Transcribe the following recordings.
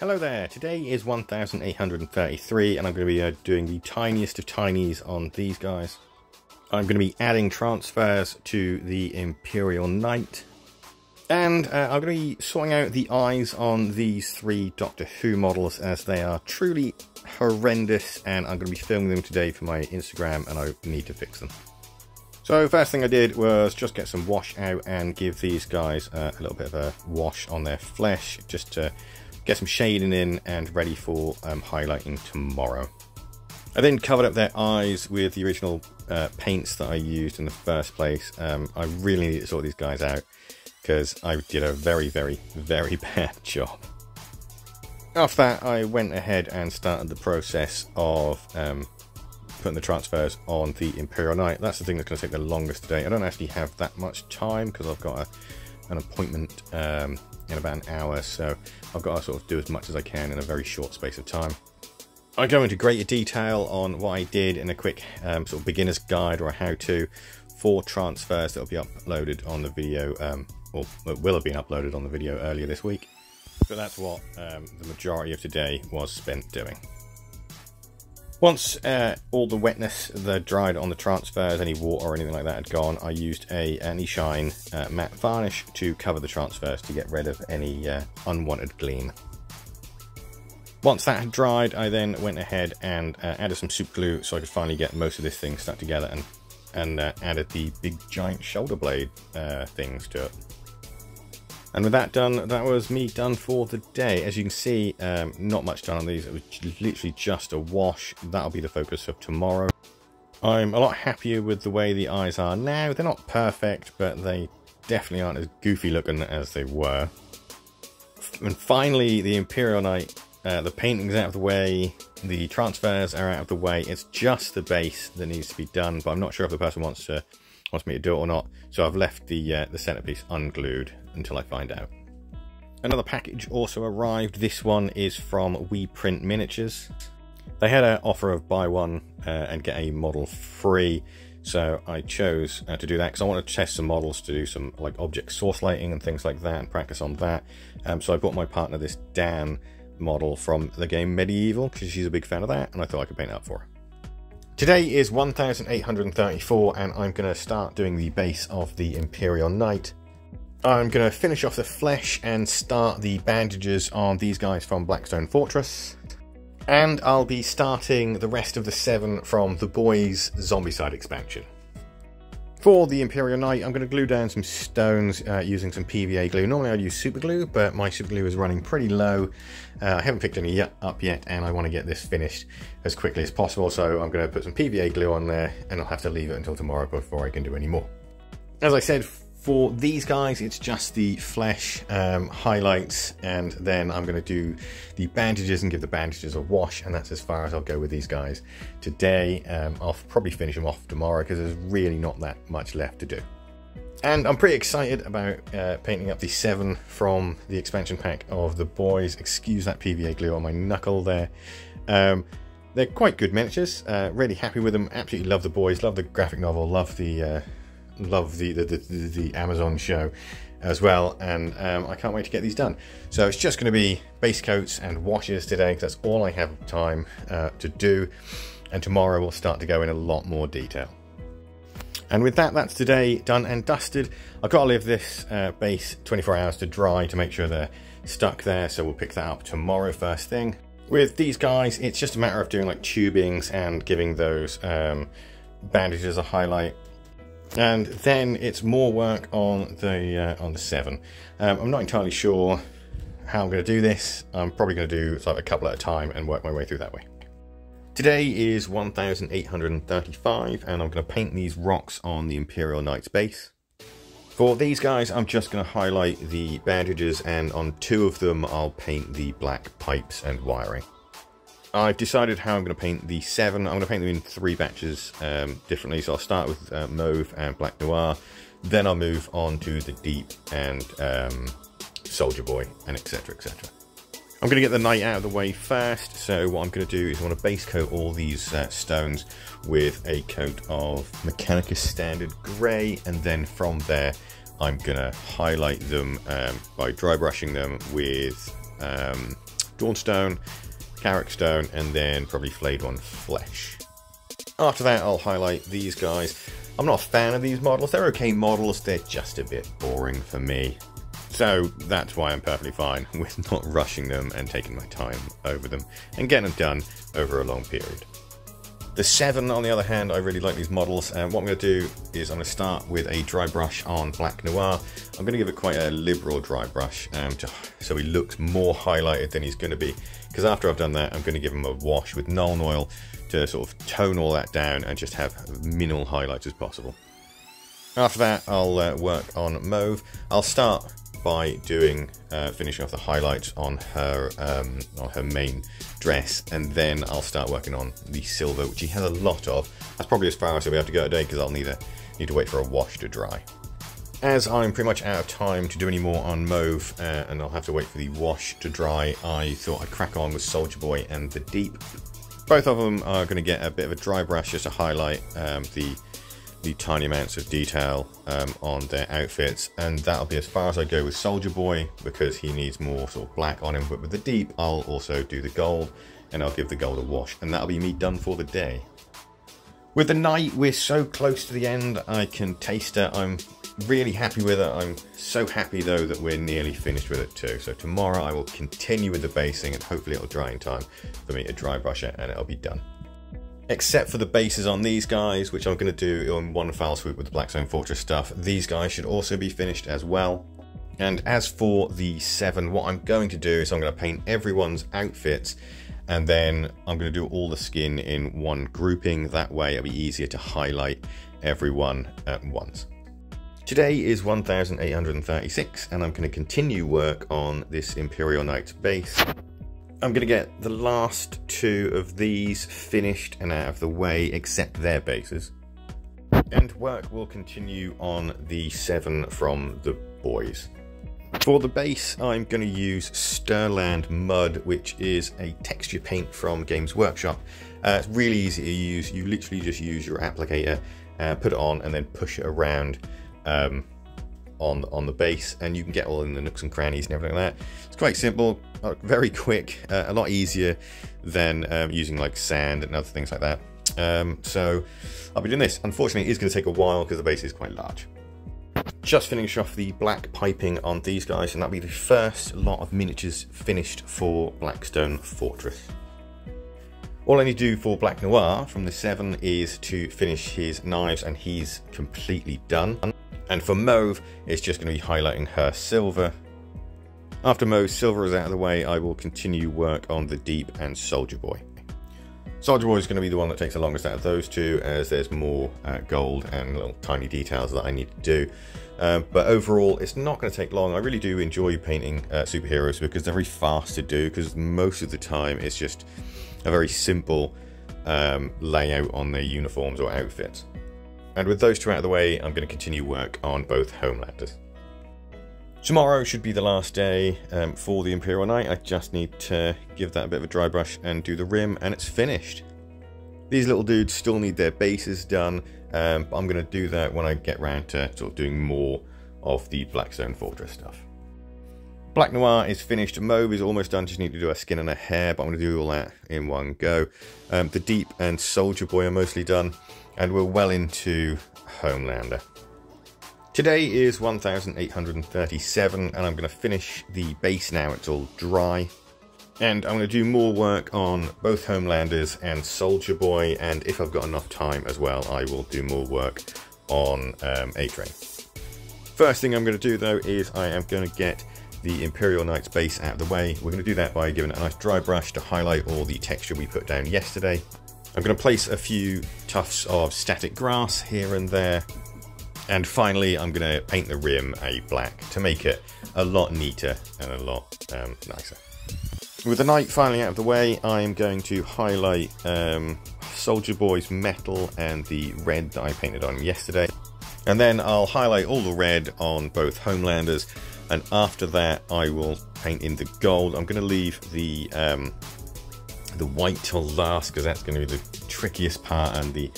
Hello there, today is 1833 and I'm going to be doing the tiniest of tinies on these guys. I'm going to be adding transfers to the Imperial Knight. And I'm going to be sorting out the eyes on these three Doctor Who models as they are truly horrendous, and I'm going to be filming them today for my Instagram and I need to fix them. So first thing I did was just get some wash out and give these guys a little bit of a wash on their flesh just to get some shading in and ready for highlighting tomorrow. I then covered up their eyes with the original paints that I used in the first place. I really need to sort these guys out because I did a very bad job. After that, I went ahead and started the process of putting the transfers on the Imperial Knight. That's the thing that's going to take the longest today. I don't actually have that much time because I've got an appointment in about an hour, so I've got to sort of do as much as I can in a very short space of time. I go into greater detail on what I did in a quick sort of beginner's guide or a how-to for transfers that will be uploaded on the video, or it will have been uploaded on the video earlier this week. But that's what the majority of today was spent doing. Once all the wetness that dried on the transfers, any water or anything like that had gone, I used a anti-shine matte varnish to cover the transfers to get rid of any unwanted gleam. Once that had dried, I then went ahead and added some super glue so I could finally get most of this thing stuck together, and added the big giant shoulder blade things to it. And with that done, that was me done for the day. As you can see, not much done on these. It was literally just a wash. That'll be the focus of tomorrow. I'm a lot happier with the way the eyes are now. They're not perfect, but they definitely aren't as goofy looking as they were. And finally, the Imperial Knight, the painting's out of the way, the transfers are out of the way. It's just the base that needs to be done, but I'm not sure if the person wants me to do it or not. So I've left the centerpiece unglued until I find out. Another package also arrived. This one is from We Print Miniatures. They had an offer of buy one and get a model free, so I chose to do that because I want to test some models to do some like object source lighting and things like that and practice on that. So I bought my partner this Dan model from the game Medieval because she's a big fan of that, and I thought I could paint it up for her. Today is 1834 and I'm going to start doing the base of the Imperial Knight. I'm going to finish off the flesh and start the bandages on these guys from Blackstone Fortress. And I'll be starting the rest of the 7 from the Boys Zombicide expansion. For the Imperial Knight, I'm going to glue down some stones using some PVA glue. Normally I'd use super glue, but my super glue is running pretty low. I haven't picked any up yet, and I want to get this finished as quickly as possible, so I'm going to put some PVA glue on there, and I'll have to leave it until tomorrow before I can do any more. As I said, for these guys, it's just the flesh highlights, and then I'm going to do the bandages and give the bandages a wash, and that's as far as I'll go with these guys today. I'll probably finish them off tomorrow because there's really not that much left to do. And I'm pretty excited about painting up the 7 from the expansion pack of the Boys. Excuse that PVA glue on my knuckle there. They're quite good miniatures, really happy with them, absolutely love the Boys, love the graphic novel, love the Amazon show as well, and I can't wait to get these done. So it's just going to be base coats and washes today because that's all I have time to do, and tomorrow we'll start to go in a lot more detail. And with that, that's today done and dusted. I've got to leave this base 24 hours to dry to make sure they're stuck there, so we'll pick that up tomorrow first thing. With these guys, it's just a matter of doing like tubings and giving those bandages a highlight. And then it's more work on the 7. I'm not entirely sure how I'm going to do this. I'm probably going to do like a couple at a time and work my way through that way. Today is 1835 and I'm going to paint these rocks on the Imperial Knight's base. For these guys, I'm just going to highlight the bandages, and on 2 of them I'll paint the black pipes and wiring. I've decided how I'm going to paint the 7. I'm going to paint them in 3 batches differently. So I'll start with Mauve and Black Noir. Then I'll move on to the Deep and Soldier Boy, and etc, etc. I'm going to get the Knight out of the way first. So what I'm going to do is I want to base coat all these stones with a coat of Mechanicus Standard Grey. And then from there, I'm going to highlight them by dry brushing them with Drawn Stone, Carrick Stone, and then probably Flayed One Flesh. After that, I'll highlight these guys. I'm not a fan of these models. They're okay models, they're just a bit boring for me. So that's why I'm perfectly fine with not rushing them and taking my time over them and getting them done over a long period. The 7, on the other hand, I really like these models, and what I'm going to do is I'm going to start with a dry brush on Black Noir. I'm going to give it quite a liberal dry brush so he looks more highlighted than he's going to be, because after I've done that I'm going to give him a wash with Nuln Oil to sort of tone all that down and just have minimal highlights as possible. After that I'll work on Mauve. I'll start by doing finishing off the highlights on her main dress, and then I'll start working on the silver, which he has a lot of. That's probably as far as I'll be able to go today, because I'll need to wait for a wash to dry. As I'm pretty much out of time to do any more on Mauve, and I'll have to wait for the wash to dry, I thought I'd crack on with Soldier Boy and the Deep. Both of them are going to get a bit of a dry brush just to highlight the tiny amounts of detail on their outfits, and that'll be as far as I go with Soldier Boy, because he needs more sort of black on him. But with the Deep, I'll also do the gold, and I'll give the gold a wash, and that'll be me done for the day. With the Knight, we're so close to the end, I can taste it. I'm really happy with it. I'm so happy though that we're nearly finished with it too. So tomorrow I will continue with the basing, and hopefully it'll dry in time for me to dry brush it, and it'll be done. Except for the bases on these guys, which I'm going to do in one foul swoop with the Blackstone Fortress stuff. These guys should also be finished as well. And as for the 7, what I'm going to do is I'm going to paint everyone's outfits, and then I'm going to do all the skin in one grouping. That way it'll be easier to highlight everyone at once. Today is 1836, and I'm going to continue work on this Imperial Knight's base. I'm going to get the last 2 of these finished and out of the way, except their bases. And work will continue on the 7 from the boys. For the base, I'm going to use Stirland Mud, which is a texture paint from Games Workshop. It's really easy to use. You literally just use your applicator, put it on, and then push it around on the base, and you can get all in the nooks and crannies and everything like that. It's quite simple, very quick, a lot easier than using like sand and other things like that. So I'll be doing this. Unfortunately, it is going to take a while because the base is quite large. Just finish off the black piping on these guys, and that'll be the first lot of miniatures finished for Blackstone Fortress. All I need to do for Black Noir from the 7 is to finish his knives, and he's completely done. And for Mauve, it's just going to be highlighting her silver. After Mauve's silver is out of the way, I will continue work on the Deep and Soldier Boy. Soldier Boy is going to be the one that takes the longest out of those 2, as there's more gold and little tiny details that I need to do. But overall, it's not going to take long. I really do enjoy painting superheroes because they're very fast to do, because most of the time it's just a very simple layout on their uniforms or outfits. And with those 2 out of the way, I'm going to continue work on both Homelanders. Tomorrow should be the last day for the Imperial Knight. I just need to give that a bit of a dry brush and do the rim, and it's finished. These little dudes still need their bases done, but I'm going to do that when I get round to sort of doing more of the Blackstone Fortress stuff. Black Noir is finished. Mauve is almost done, just need to do her skin and her hair, but I'm going to do all that in one go. The Deep and Soldier Boy are mostly done, and we're well into Homelander. Today is 1837, and I'm going to finish the base now. It's all dry. And I'm going to do more work on both Homelanders and Soldier Boy, and if I've got enough time as well, I will do more work on A-Train. First thing I'm going to do though is I am going to get the Imperial Knight's base out of the way. We're going to do that by giving it a nice dry brush to highlight all the texture we put down yesterday. I'm going to place a few tufts of static grass here and there. And finally, I'm going to paint the rim a black to make it a lot neater and a lot nicer. With the Knight finally out of the way, I'm going to highlight Soldier Boy's metal and the red that I painted on yesterday. And then I'll highlight all the red on both Homelanders, and after that I will paint in the gold. I'm going to leave the white till last, because that's going to be the trickiest part and the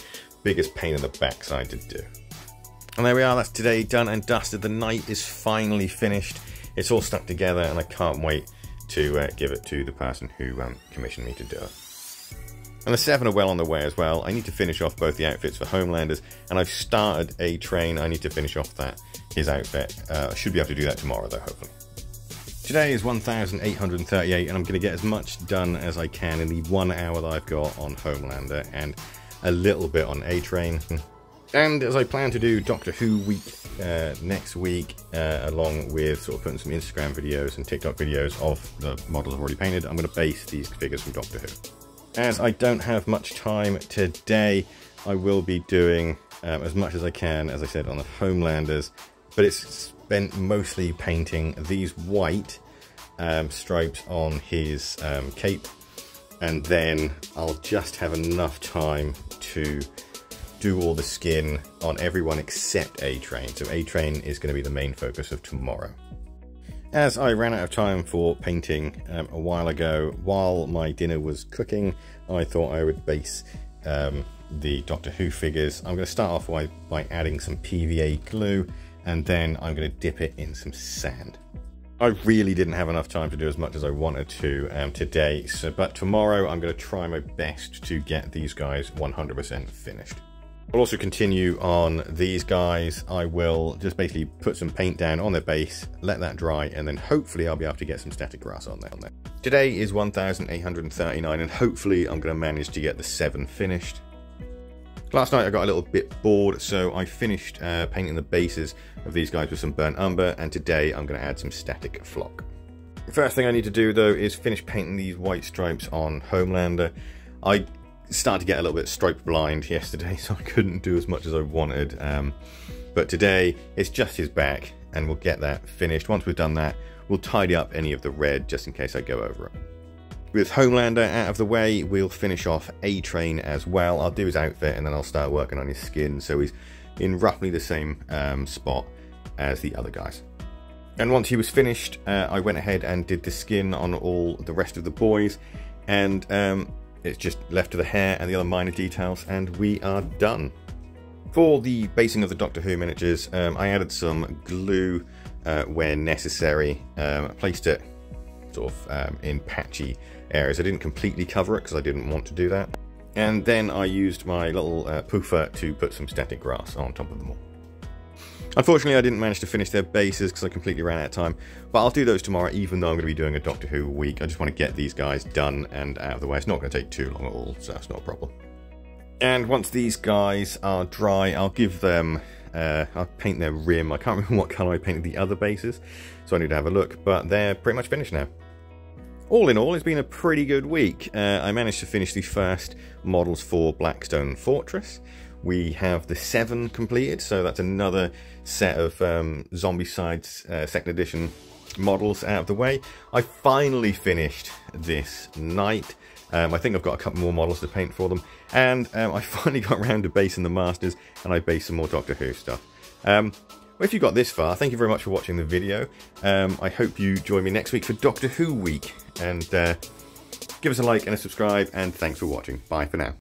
biggest pain in the backside to do. And there we are, that's today done and dusted. The Knight is finally finished. It's all stuck together, and I can't wait to give it to the person who commissioned me to do it. And the 7 are well on the way as well. I need to finish off both the outfits for Homelanders, and I've started a train. I need to finish off his outfit. I should be able to do that tomorrow though, hopefully. Today is 1838, and I'm going to get as much done as I can in the 1 hour that I've got on Homelander, and a little bit on A-Train. And as I plan to do Doctor Who week next week, along with sort of putting some Instagram videos and TikTok videos of the models I've already painted, I'm going to base these figures from Doctor Who. As I don't have much time today, I will be doing as much as I can, as I said, on the Homelanders, but it's spent mostly painting these white stripes on his cape, and then I'll just have enough time to do all the skin on everyone except A-Train. So A-Train is going to be the main focus of tomorrow. As I ran out of time for painting a while ago, while my dinner was cooking, I thought I would base the Doctor Who figures. I'm going to start off by adding some PVA glue, and then I'm going to dip it in some sand. I really didn't have enough time to do as much as I wanted to today, but tomorrow I'm going to try my best to get these guys 100% finished. I'll also continue on these guys. I will just basically put some paint down on their base, let that dry, and then hopefully I'll be able to get some static grass on there. Today is 1839, and hopefully I'm going to manage to get the 7 finished. Last night I got a little bit bored, so I finished painting the bases of these guys with some burnt umber, and today I'm going to add some static flock. The first thing I need to do though is finish painting these white stripes on Homelander. I started to get a little bit stripe blind yesterday, so I couldn't do as much as I wanted, but today it's just his back, and we'll get that finished. Once we've done that, we'll tidy up any of the red just in case I go over it. With Homelander out of the way, we'll finish off A-Train as well. I'll do his outfit and then I'll start working on his skin, so he's in roughly the same spot as the other guys. And once he was finished, I went ahead and did the skin on all the rest of the boys, and it's just left to the hair and the other minor details, and we are done. For the basing of the Doctor Who miniatures, I added some glue where necessary. I placed it sort of in patchy areas. I didn't completely cover it because I didn't want to do that. And then I used my little poofer to put some static grass on top of them all. Unfortunately, I didn't manage to finish their bases because I completely ran out of time, but I'll do those tomorrow, even though I'm going to be doing a Doctor Who week. I just want to get these guys done and out of the way. It's not going to take too long at all, so that's not a problem. And once these guys are dry, I'll give them, I'll paint their rim. I can't remember what colour I painted the other bases, so I need to have a look, but they're pretty much finished now. All in all, it's been a pretty good week. I managed to finish the first models for Blackstone Fortress. We have the 7 completed, so that's another set of Zombicide's 2nd edition models out of the way. I finally finished this Knight. I think I've got a couple more models to paint for them, and I finally got around to basing the Masters, and I based some more Doctor Who stuff. Well, if you got this far, thank you very much for watching the video. I hope you join me next week for Doctor Who week, and give us a like and a subscribe, and thanks for watching. Bye for now.